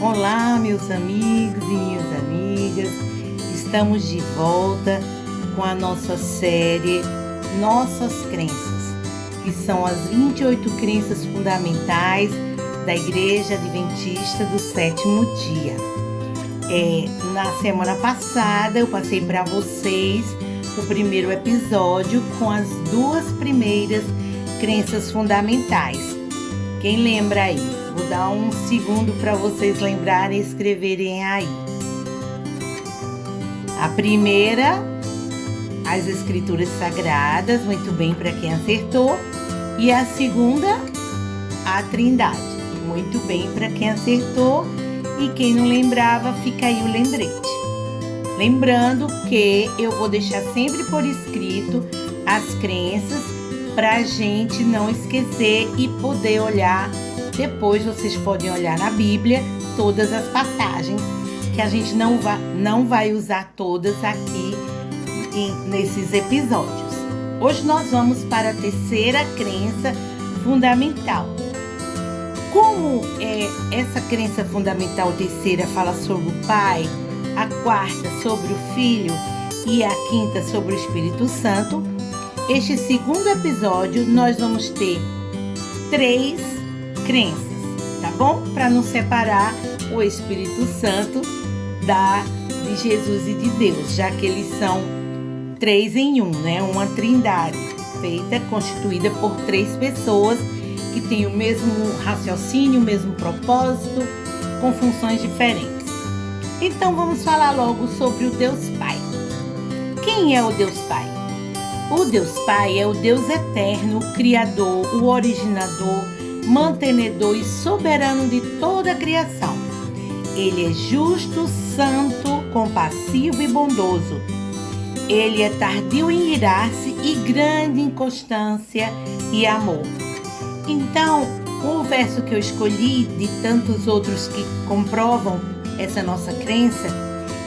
Olá, meus amigos e minhas amigas, estamos de volta com a nossa série Nossas Crenças, que são as 28 crenças fundamentais da Igreja Adventista do Sétimo Dia. Na semana passada eu passei para vocês o primeiro episódio com as duas primeiras crenças fundamentais. Quem lembra aí? Vou dar um segundo para vocês lembrarem e escreverem aí. A primeira, as Escrituras Sagradas, muito bem para quem acertou. E a segunda, a Trindade, muito bem para quem acertou. E quem não lembrava, fica aí o lembrete. Lembrando que eu vou deixar sempre por escrito as crenças para a gente não esquecer e poder olhar. Depois vocês podem olhar na Bíblia todas as passagens, que a gente não vai usar todas aqui nesses episódios. Hoje nós vamos para a terceira crença fundamental. Como essa crença fundamental terceira fala sobre o Pai, a quarta sobre o Filho e a quinta sobre o Espírito Santo, este segundo episódio nós vamos ter 3 crenças, tá bom? Para não separar o Espírito Santo de Jesus e de Deus, já que eles são 3 em 1, né? Uma trindade constituída por 3 pessoas que têm o mesmo raciocínio, o mesmo propósito, com funções diferentes. Então vamos falar logo sobre o Deus Pai. Quem é o Deus Pai? O Deus Pai é o Deus eterno, o Criador, o originador, mantenedor e soberano de toda a criação. Ele é justo, santo, compassivo e bondoso. Ele é tardio em irar-se e grande em constância e amor. Então, o verso que eu escolhi, de tantos outros que comprovam essa nossa crença,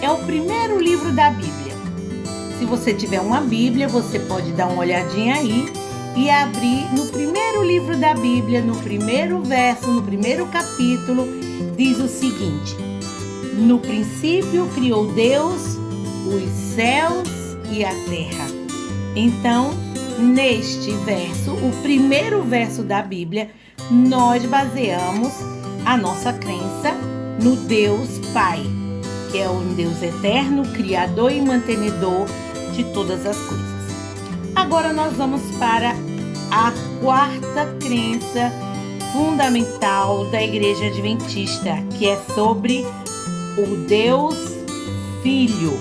é o primeiro livro da Bíblia. Se você tiver uma Bíblia, você pode dar uma olhadinha aí e abrir no primeiro livro da Bíblia, no primeiro verso, no primeiro capítulo, diz o seguinte: no princípio criou Deus os céus e a terra. Então, neste verso, o primeiro verso da Bíblia, nós baseamos a nossa crença no Deus Pai, que é um Deus eterno, criador e mantenedor de todas as coisas. Agora nós vamos para a quarta crença fundamental da Igreja Adventista, que é sobre o Deus Filho.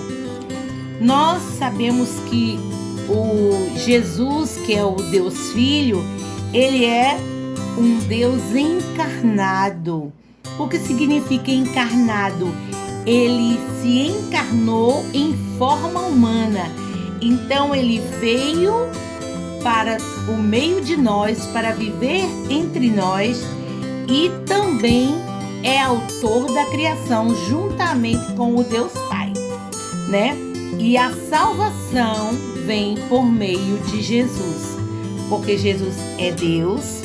Nós sabemos que o Jesus, que é o Deus Filho, ele é um Deus encarnado. O que significa encarnado? Ele se encarnou em forma humana. Então ele veio para o meio de nós, para viver entre nós, e também é autor da criação juntamente com o Deus Pai, né? E a salvação vem por meio de Jesus, porque Jesus é Deus,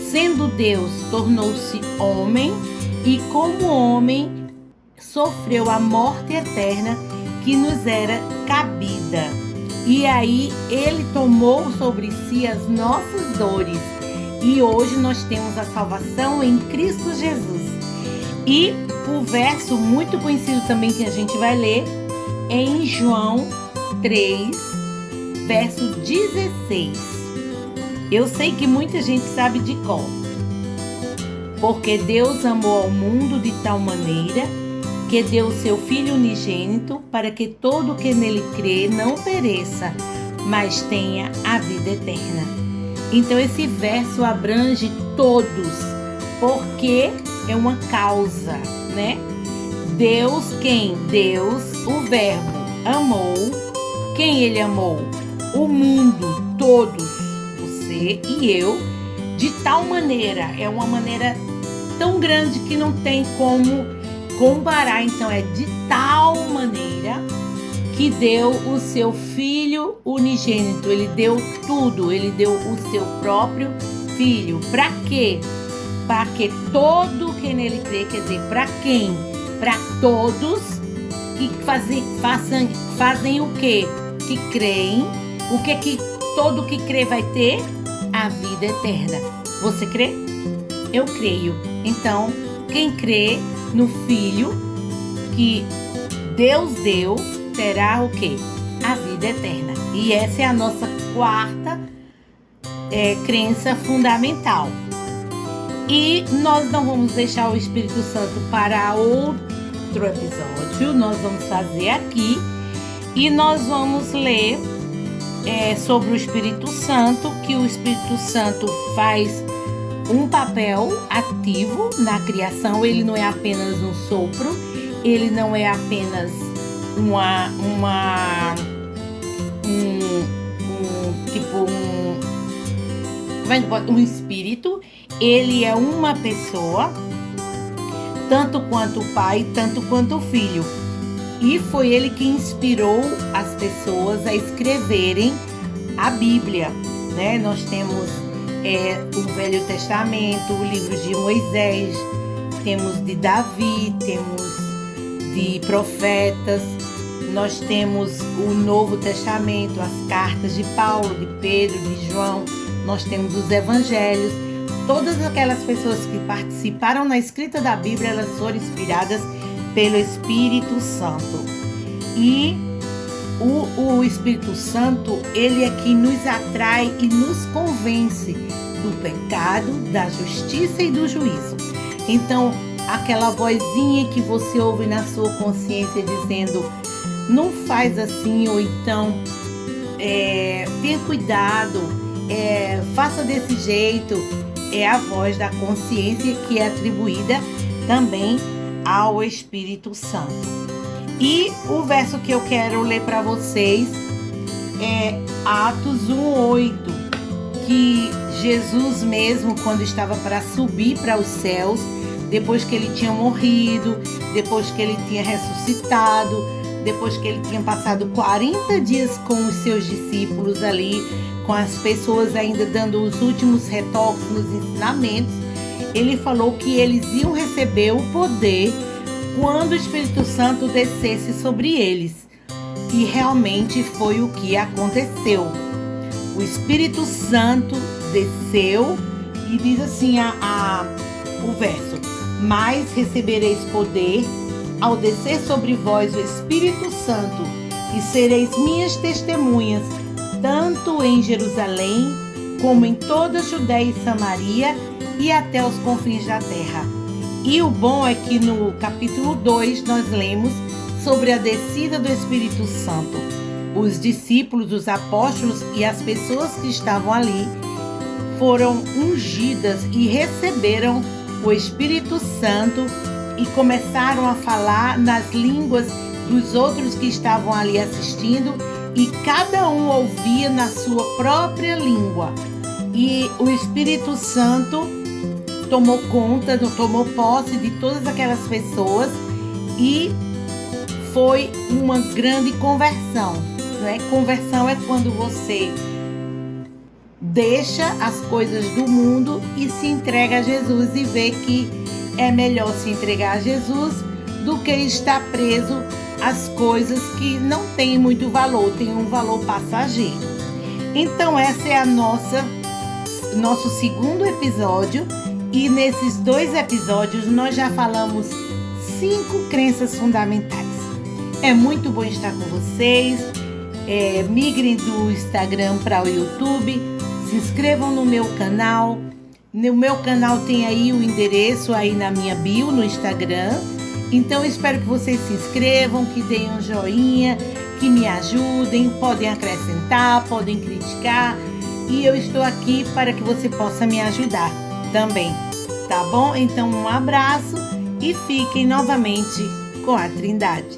sendo Deus, tornou-se homem e como homem sofreu a morte eterna que nos era cabida. E aí ele tomou sobre si as nossas dores. E hoje nós temos a salvação em Cristo Jesus. E o verso muito conhecido também que a gente vai ler é em João 3, verso 16. Eu sei que muita gente sabe de cor. Porque Deus amou ao mundo de tal maneira que deu o seu Filho unigênito para que todo o que nele crê não pereça, mas tenha a vida eterna. Então esse verso abrange todos, porque é uma causa, né? Deus, quem? Deus, o Verbo, amou. Quem ele amou? O mundo, todos, você e eu, de tal maneira, é uma maneira tão grande que não tem como comparar. Então é de tal maneira que deu o seu Filho unigênito. Ele deu tudo, ele deu o seu próprio Filho. Para quê? Para que todo que nele crê, quer dizer, para quem? Para todos que fazem o quê? Que creem. O que todo que crê vai ter? A vida eterna. Você crê? Eu creio. Então, quem crê no Filho que Deus deu, terá o quê? A vida eterna. E essa é a nossa quarta crença fundamental. E nós não vamos deixar o Espírito Santo para outro episódio. Nós vamos fazer aqui. E nós vamos ler sobre o Espírito Santo, que o Espírito Santo faz um papel ativo na criação. Ele não é apenas um sopro, ele não é apenas um espírito. Ele é uma pessoa, tanto quanto o Pai, tanto quanto o Filho. E foi ele que inspirou as pessoas a escreverem a Bíblia, né? Nós temos o Velho Testamento, o livro de Moisés, temos de Davi, temos de profetas, nós temos o Novo Testamento, as cartas de Paulo, de Pedro, de João, nós temos os evangelhos. Todas aquelas pessoas que participaram na escrita da Bíblia, elas foram inspiradas pelo Espírito Santo. E o Espírito Santo, ele é que nos atrai e nos convence do pecado, da justiça e do juízo. Então, aquela vozinha que você ouve na sua consciência dizendo, não faz assim, ou então, tenha cuidado, faça desse jeito, é a voz da consciência que é atribuída também ao Espírito Santo. E o verso que eu quero ler para vocês é Atos 1:8, que Jesus mesmo, quando estava para subir para os céus, depois que ele tinha morrido, depois que ele tinha ressuscitado, depois que ele tinha passado 40 dias com os seus discípulos ali, com as pessoas ainda dando os últimos retoques nos ensinamentos, ele falou que eles iam receber o poder quando o Espírito Santo descesse sobre eles. E realmente foi o que aconteceu. O Espírito Santo desceu e diz assim o verso: mas recebereis poder ao descer sobre vós o Espírito Santo, e sereis minhas testemunhas, tanto em Jerusalém, como em toda a Judéia e Samaria, e até os confins da terra. E o bom é que no capítulo 2 nós lemos sobre a descida do Espírito Santo. Os discípulos, os apóstolos e as pessoas que estavam ali foram ungidas e receberam o Espírito Santo e começaram a falar nas línguas dos outros que estavam ali assistindo, e cada um ouvia na sua própria língua. E o Espírito Santo tomou posse de todas aquelas pessoas e foi uma grande conversão, né? Conversão é quando você deixa as coisas do mundo e se entrega a Jesus e vê que é melhor se entregar a Jesus do que estar preso às coisas que não têm muito valor, tem um valor passageiro. Então essa é nosso segundo episódio, e nesses 2 episódios nós já falamos 5 crenças fundamentais. É muito bom estar com vocês. Migrem do Instagram para o YouTube, se inscrevam no meu canal. No meu canal tem aí o endereço aí na minha bio no Instagram. Então espero que vocês se inscrevam, que deem um joinha, que me ajudem, podem acrescentar, podem criticar, e eu estou aqui para que você possa me ajudar também, tá bom? Então um abraço e fiquem novamente com a Trindade.